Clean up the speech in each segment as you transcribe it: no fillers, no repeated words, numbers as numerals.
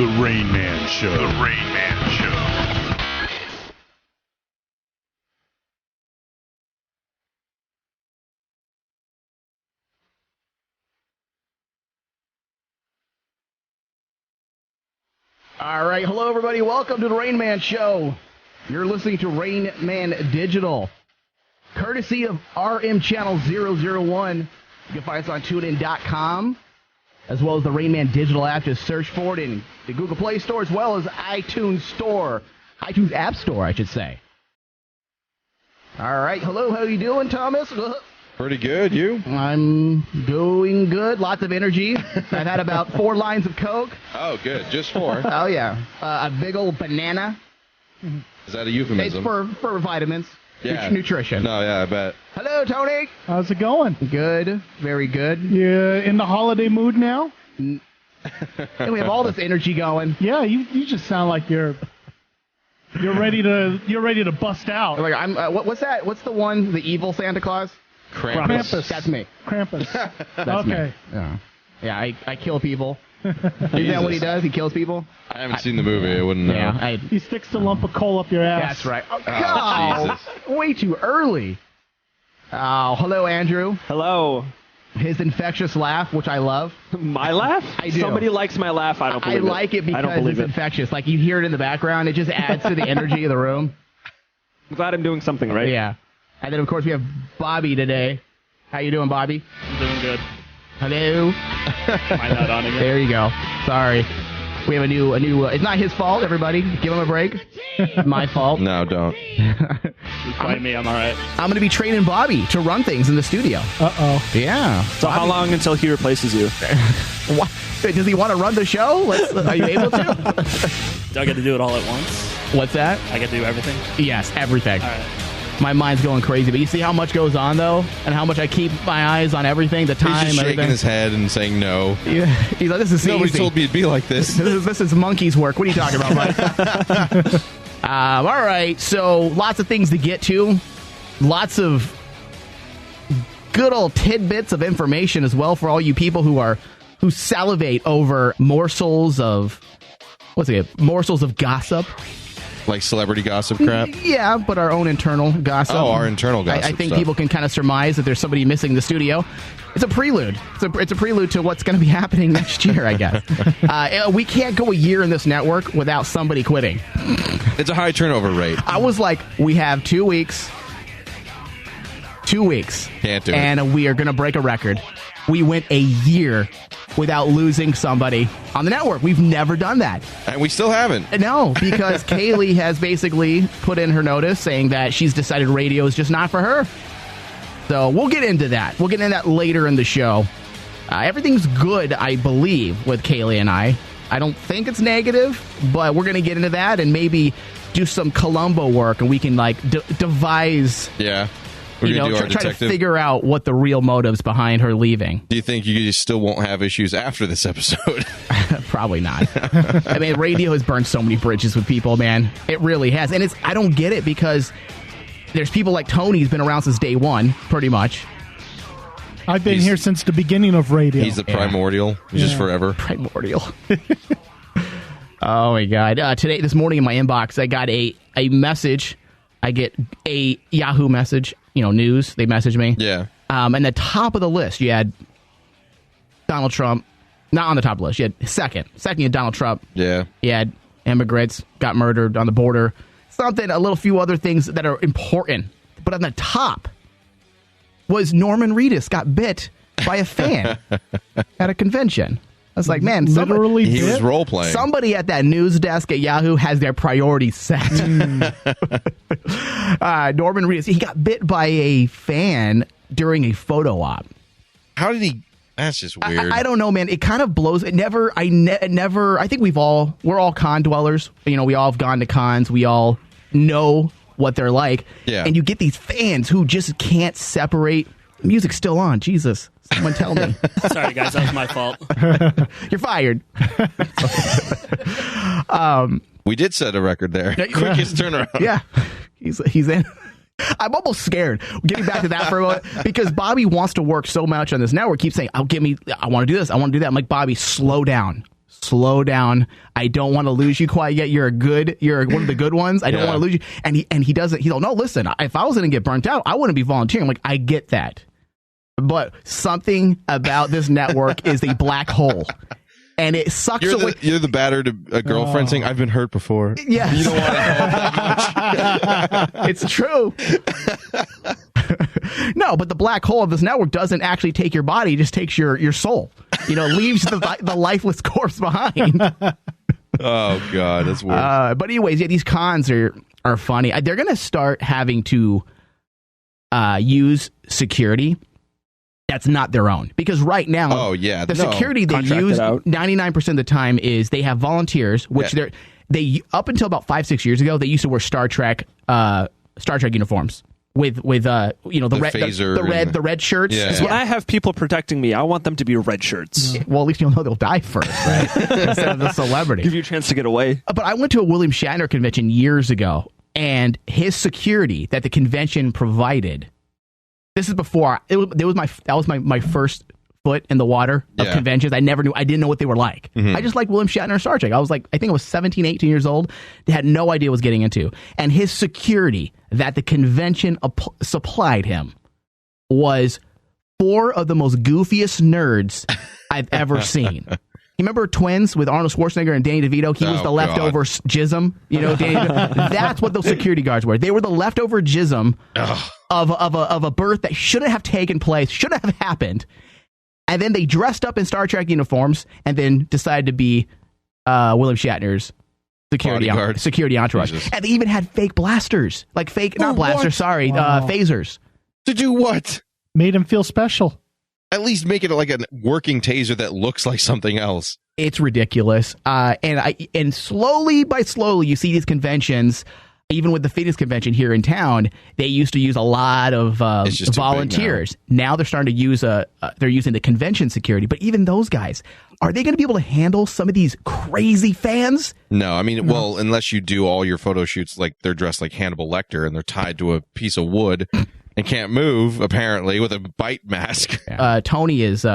The Rain Man Show. The Rain Man Show. All right, hello everybody. Welcome to the Rain Man Show. You're listening to Rain Man Digital, courtesy of RM Channel 001. You can find us on TuneIn.com, as well as the Rain Man Digital app. Just search for it in the Google Play Store, as well as iTunes Store, iTunes App Store, I should say. All right, hello. How you doing, Thomas? Pretty good, you? I'm doing good. Lots of energy. I've had about 4 lines of Coke. Oh, good. Just 4. Oh, yeah. A big old banana. Is that a euphemism? It's for vitamins. Yeah. Nutrition. No, yeah, I bet. Hello, Tony. How's it going? Good. Very good. You in the holiday mood now? And we have all this energy going. Yeah, you just sound like you're ready to bust out. Like I'm. What's that? What's the one? The evil Santa Claus? Krampus. That's me. Krampus. That's Okay. Me. Yeah. I kill people. Is that what he does? He kills people? I haven't seen the movie. I wouldn't know. Yeah. He sticks a lump of coal up your ass. That's right. Oh, God. Way too early. Oh, hello, Andrew. Hello. His infectious laugh, which I love. My laugh? I do. Somebody likes my laugh. I don't believe it. I like it I don't because believe it's infectious. Like, you hear it in the background. It just adds to the energy of the room. I'm glad I'm doing something right. Yeah. And then, of course, we have Bobby today. How you doing, Bobby? I'm doing good. Hello. Am I not on again? There you go. Sorry. We have a new. It's not his fault, everybody. Give him a break. My fault. No, don't. You fight me, I'm alright. I'm going to be training Bobby to run things in the studio. Uh-oh. Yeah. So how long until he replaces you? What? Does he want to run the show? Are you able to? Do I get to do it all at once? What's that? I get to do everything? Yes, everything. Alright. My mind's going crazy, but you see how much goes on, though, and how much I keep my eyes on everything, the time, He's just shaking everything. his head and saying no. Yeah. He's like, this is Nobody easy. told me it'd be like this. This is monkey's work. What are you talking about, Mike? All right, so lots of things to get to. Lots of good old tidbits of information as well for all you people who salivate over morsels of gossip. Like celebrity gossip crap? Yeah, but our own internal gossip. Oh, our internal gossip I think stuff. people can kind of surmise that there's somebody missing the studio. It's a prelude. It's a prelude to what's going to be happening next year, I guess. We can't go a year in this network without somebody quitting. It's a high turnover rate. I was like, we have 2 weeks. 2 weeks. Can't do it. And we are going to break a record. We went a year without losing somebody on the network. We've never done that. And we still haven't. No, because Kaylee has basically put in her notice saying that she's decided radio is just not for her. So we'll get into that. We'll get into that later in the show. Everything's good, I believe, with Kaylee and I. I don't think it's negative, but we're going to get into that and maybe do some Columbo work, and we can devise... Yeah. We're going to do our try to detective. figure out what the real motives behind her leaving. Do you think you still won't have issues after this episode? Probably not. I mean, radio has burned so many bridges with people, man. It really has. And I don't get it because there's people like Tony who's been around since day one, pretty much. I've been here since the beginning of radio. He's the primordial. He's just forever. Primordial. Oh, my God. This morning in my inbox, I got a message. I get a Yahoo message, news. They message me. Yeah. And the top of the list, you had Donald Trump. Not on the top of the list. You had second. Second, you had Donald Trump. Yeah. You had immigrants got murdered on the border. A little few other things that are important. But on the top was Norman Reedus got bit by a fan at a convention. I was like, man, literally he was role playing. Somebody at that news desk at Yahoo has their priorities set. Norman Reedus, he got bit by a fan during a photo op. How did he? That's just weird. I don't know, man. It kind of blows. I think we're all con dwellers. We all have gone to cons. We all know what they're like. Yeah. And you get these fans who just can't separate. The music's still on. Jesus. Someone tell me. Sorry, guys. That was my fault. You're fired. We did set a record there. Quickest turnaround. Yeah. He's in. I'm almost scared. Getting back to that for a moment, because Bobby wants to work so much on this network. Keeps saying, I want to do this. I want to do that. I'm like, Bobby, slow down. slow down. I don't want to lose you quite yet. You're one of the good ones. I don't want to lose you. And he doesn't. He's like, no, listen. If I was going to get burnt out, I wouldn't be volunteering. I'm like, I get that, but something about this network is a black hole. And it sucks away. You're the batter to a girlfriend saying, I've been hurt before. Yes. You don't want to help that much. It's true. No, but the black hole of this network doesn't actually take your body. It just takes your soul. Leaves the lifeless corpse behind. Oh, God. That's weird. But anyways, these cons are funny. They're going to start having to use security that's not their own, because right now, security they use 99% of the time is they have volunteers, which they up until about 5-6 years ago they used to wear Star Trek uniforms with the red shirts. Yeah. When I have people protecting me, I want them to be red shirts. Well, at least you'll know they'll die first, right? Instead of the celebrity. Give you a chance to get away. But I went to a William Shatner convention years ago, and his security that the convention provided. This is before that was my first foot in the water of conventions. I didn't know what they were like. Mm-hmm. I just liked William Shatner and Star Trek. I was like, I think I was 17, 18 years old. They had no idea what I was getting into. And his security that the convention supplied him was 4 of the most goofiest nerds I've ever seen. You remember Twins with Arnold Schwarzenegger and Danny DeVito? He was the leftover jism. That's what those security guards were. They were the leftover jism of a birth that shouldn't have taken place, shouldn't have happened. And then they dressed up in Star Trek uniforms and then decided to be William Shatner's security entourage. Jesus. And they even had fake blasters, phasers. To do what? Made him feel special. At least make it like a working taser that looks like something else. It's ridiculous. And slowly by slowly, you see these conventions, even with the fitness convention here in town, they used to use a lot of volunteers. Now they're starting to use they're using the convention security. But even those guys, are they going to be able to handle some of these crazy fans? No, I mean, well, unless you do all your photo shoots like they're dressed like Hannibal Lecter and they're tied to a piece of wood. And can't move, apparently, with a bite mask. Tony is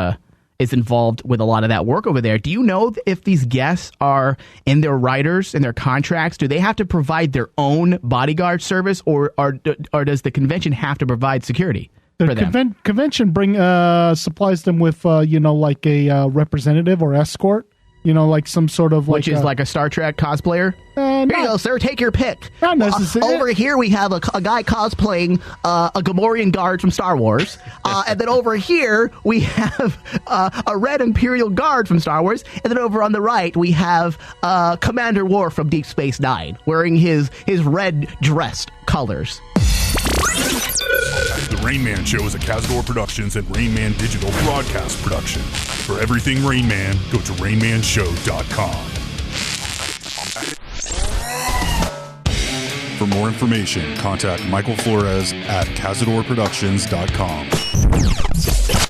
involved with a lot of that work over there. Do you know if these guests are in their riders and their contracts? Do they have to provide their own bodyguard service, or does the convention have to provide security for them? Convention supplies them with like a representative or escort. Like some sort of which is like a Star Trek cosplayer. Here you go, sir. Take your pick. Not necessarily. Over here we have a guy cosplaying a Gamorrean guard from Star Wars, and then over here we have a red Imperial guard from Star Wars, and then over on the right we have Commander Worf from Deep Space Nine wearing his red dressed colors. The Rain Man Show is a Cazador Productions and Rain Man Digital broadcast production. For everything Rain Man, go to RainManShow.com. For more information, contact Michael Flores at CazadorProductions.com.